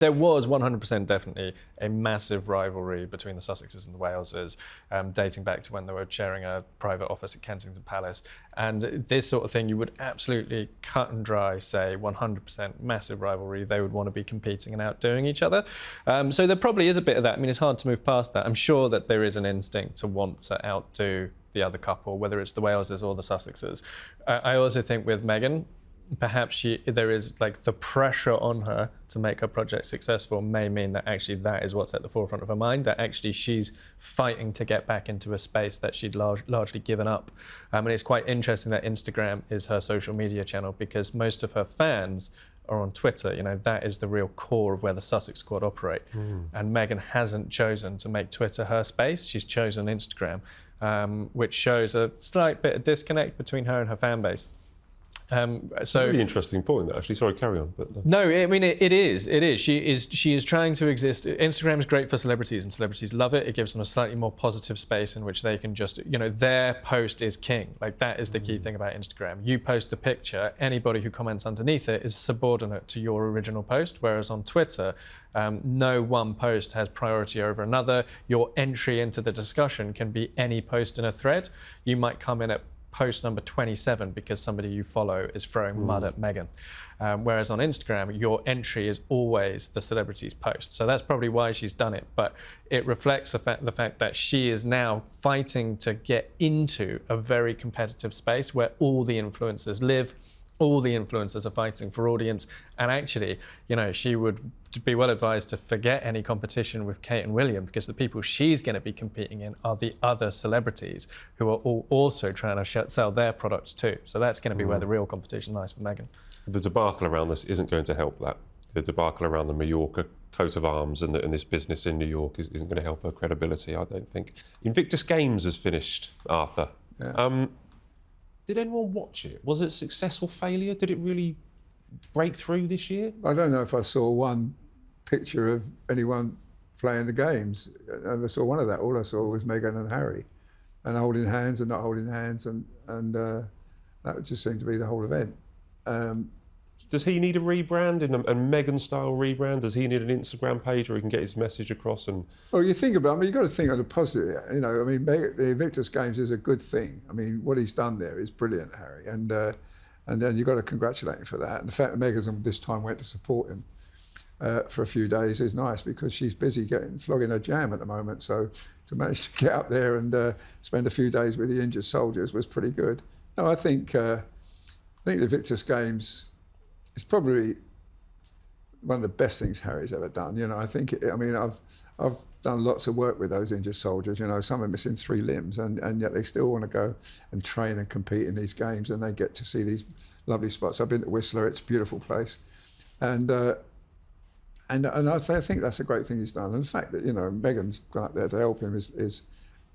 There was 100% definitely a massive rivalry between the Sussexes and the Waleses, dating back to when they were sharing a private office at Kensington Palace. And this sort of thing, you would absolutely cut and dry say 100% massive rivalry. They would want to be competing and outdoing each other. So there probably is a bit of that. I mean, it's hard to move past that. I'm sure that there is an instinct to want to outdo the other couple, whether it's the Waleses or the Sussexes. I also think with Meghan, perhaps there is like the pressure on her to make her project successful may mean that actually that is what's at the forefront of her mind, that actually she's fighting to get back into a space that she'd largely given up. And it's quite interesting that Instagram is her social media channel because most of her fans are on Twitter. You know, that is the real core of where the Sussex squad operate. And Meghan hasn't chosen to make Twitter her space. She's chosen Instagram, which shows a slight bit of disconnect between her and her fan base. So really interesting point, that actually. Sorry, carry on. But no, I mean it is. She is trying to exist. Instagram is great for celebrities, and celebrities love it. It gives them a slightly more positive space in which they can just, you know, their post is king. Like that is the key thing about Instagram. You post the picture, anybody who comments underneath it is subordinate to your original post. Whereas on Twitter, no one post has priority over another. Your entry into the discussion can be any post in a thread. You might come in at post number 27 because somebody you follow is throwing mud at Meghan. Whereas on Instagram, your entry is always the celebrity's post. So that's probably why she's done it. But it reflects the fact that she is now fighting to get into a very competitive space where all the influencers live, all the influencers are fighting for audience. And actually, you know, she would be well advised to forget any competition with Kate and William because the people she's going to be competing in are the other celebrities who are all also trying to sell their products too. So that's going to be where the real competition lies for Meghan. The debacle around this isn't going to help that. The debacle around the Mallorca coat of arms and this business in New York isn't going to help her credibility, I don't think. Invictus Games has finished, Arthur. Yeah. Did anyone watch it? Was it a successful failure? Did it really break through this year? I don't know if I saw one picture of anyone playing the games. I never saw one of that. All I saw was Meghan and Harry, and holding hands and not holding hands, and that just seemed to be the whole event. Does he need a rebrand, a Meghan-style rebrand? Does he need an Instagram page where he can get his message across? And well, you think about. I mean, you've got to think on the positive. You know, I mean, the Invictus Games is a good thing. I mean, what he's done there is brilliant, Harry, and then you've got to congratulate him for that. And the fact that Meghan this time went to support him for a few days is nice because she's busy flogging her jam at the moment. So to manage to get up there and spend a few days with the injured soldiers was pretty good. No, I think the Invictus Games is probably one of the best things Harry's ever done. You know, I think. I mean, I've done lots of work with those injured soldiers. You know, some are missing 3 limbs, and yet they still want to go and train and compete in these games, and they get to see these lovely spots. I've been to Whistler; it's a beautiful place, and I think that's a great thing he's done. And the fact that, you know, Meghan's gone up there to help him is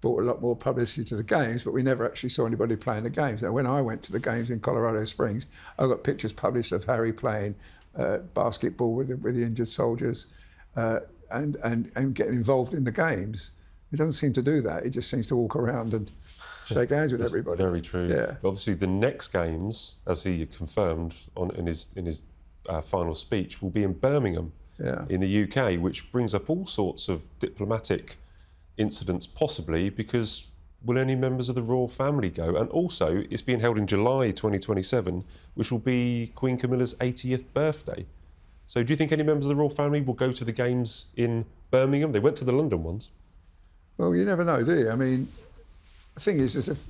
brought a lot more publicity to the games, but we never actually saw anybody playing the games. Now, when I went to the games in Colorado Springs, I got pictures published of Harry playing basketball with the injured soldiers and getting involved in the games. He doesn't seem to do that. He just seems to walk around and shake hands with everybody. Very true. Yeah. But obviously, the next games, as he confirmed in his final speech, will be in Birmingham, in the UK, which brings up all sorts of diplomatic incidents, possibly because will any members of the royal family go? And also, it's being held in July 2027, which will be Queen Camilla's 80th birthday. So do you think any members of the royal family will go to the games in Birmingham? They went to the London ones. Well, you never know, do you? I mean, the thing is if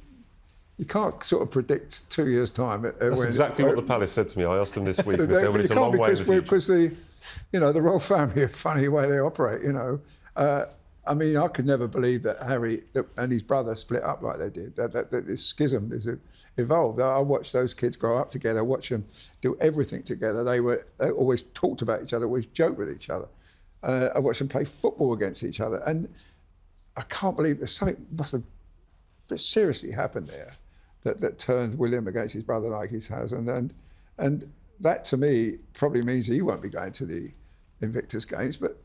you can't sort of predict 2 years' time. That's exactly what the palace said to me. I asked them this week, and they said, well, it's a long way in the future. Because the royal family are funny the way they operate, you know. I mean, I could never believe that Harry and his brother split up like they did, that this schism is evolved. I watched those kids grow up together, watch them do everything together. They always talked about each other, always joked with each other. I watched them play football against each other. And I can't believe there's something must have seriously happened there that turned William against his brother like he has. And that, to me, probably means he won't be going to the Invictus Games, but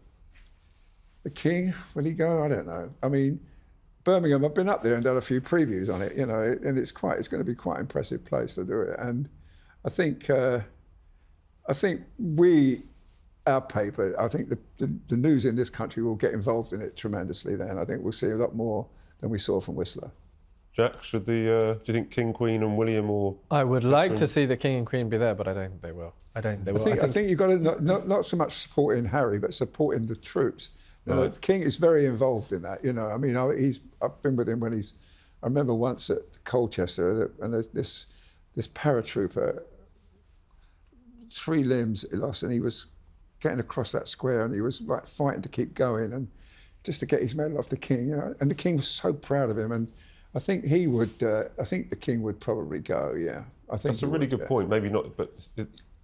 the King, will he go? I don't know. I mean, Birmingham, I've been up there and done a few previews on it, you know, and it's going to be quite an impressive place to do it. And I think we our paper, I think the news in this country will get involved in it tremendously then. I think we'll see a lot more than we saw from Whistler. Jack, should do you think King, Queen and William or... I would like to see the King and Queen be there, but I don't think they will. I think you've got to not so much supporting Harry, but supporting the troops. The King is very involved in that, you know. I mean, I've been with him when I remember once at Colchester, and this paratrooper, 3 limbs he lost, and he was getting across that square, and he was like fighting to keep going, and just to get his medal off the King, you know. And the King was so proud of him, and I think he would. I think the King would probably go. Yeah, I think that's a really good point. Maybe not, but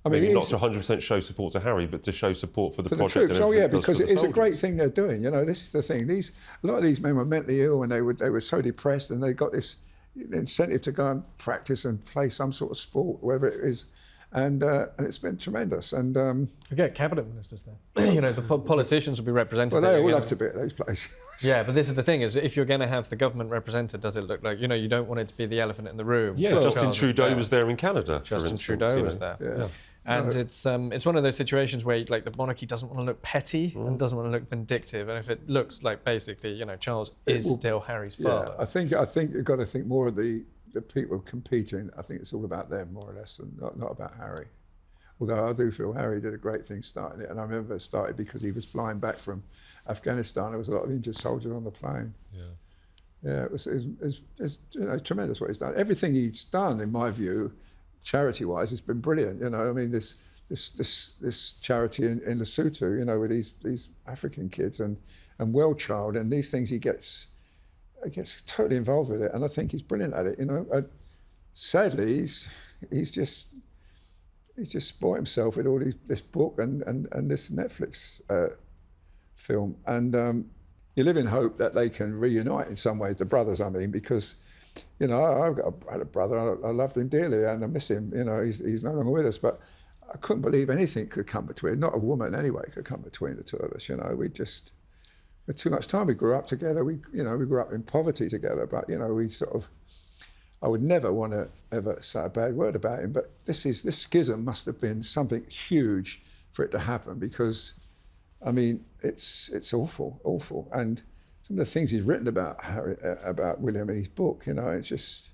maybe not to 100% show support to Harry, but to show support for the project. The troops. Oh yeah, because it's a great thing they're doing. You know, this is the thing. A lot of these men were mentally ill, and they were so depressed, and they got this incentive to go and practice and play some sort of sport, whatever it is. And it's been tremendous. And we get cabinet ministers there. You know, the politicians will be represented. Well, they all have to be at those places. Yeah, but this is the thing: is if you're going to have the government represented, does it look like, you know, you don't want it to be the elephant in the room? Yeah, well, Justin Trudeau was there in Canada. Justin Trudeau was there. Yeah. And it's one of those situations where like the monarchy doesn't want to look petty and doesn't want to look vindictive, and if it looks like basically, you know, Charles is still Harry's father. I think you've got to think more of the people competing. I think it's all about them more or less, and not about Harry. Although I do feel Harry did a great thing starting it, and I remember it started because he was flying back from Afghanistan. There was a lot of injured soldiers on the plane. Yeah, it was you know, tremendous what he's done. Everything he's done, in my view, charity-wise, has been brilliant. You know, I mean, this charity in Lesotho, you know, with these African kids and Well Child and these things, he gets totally involved with it, and I think he's brilliant at it. You know, sadly, he's just spoiled himself with all this book and this Netflix film, and you live in hope that they can reunite in some ways, the brothers, I mean, because, you know, I had a brother, I loved him dearly and I miss him, you know, he's no longer with us, but I couldn't believe anything could come between, not a woman anyway, could come between the two of us, you know. We just, with too much time, we grew up together, we grew up in poverty together, but, you know, we sort of, I would never want to ever say a bad word about him, but this schism must have been something huge for it to happen, because, I mean, it's awful. And some of the things he's written about William in his book, you know, it just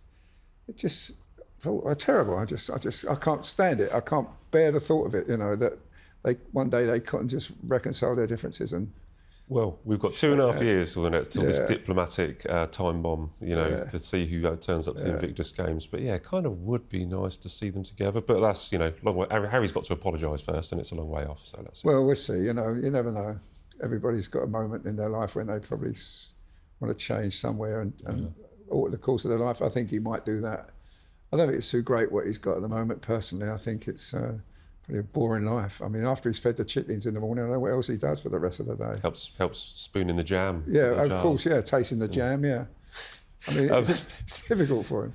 terrible. I can't stand it. I can't bear the thought of it, you know, that one day they couldn't just reconcile their differences. And well, we've got 2.5 years till this diplomatic time bomb, you know, to see who turns up to the Invictus Games. But yeah, it kind of would be nice to see them together. But that's, you know, long way. Harry's got to apologise first, and it's a long way off. So let's see. Well, we'll see. You know, you never know. Everybody's got a moment in their life when they probably want to change somewhere, and over the course of their life, I think he might do that. I don't think it's too great what he's got at the moment. Personally, I think it's pretty a boring life. I mean, after he's fed the chickens in the morning, I don't know what else he does for the rest of the day. Helps spooning the jam. Yeah, of course, tasting the jam, yeah. I mean, it's difficult for him.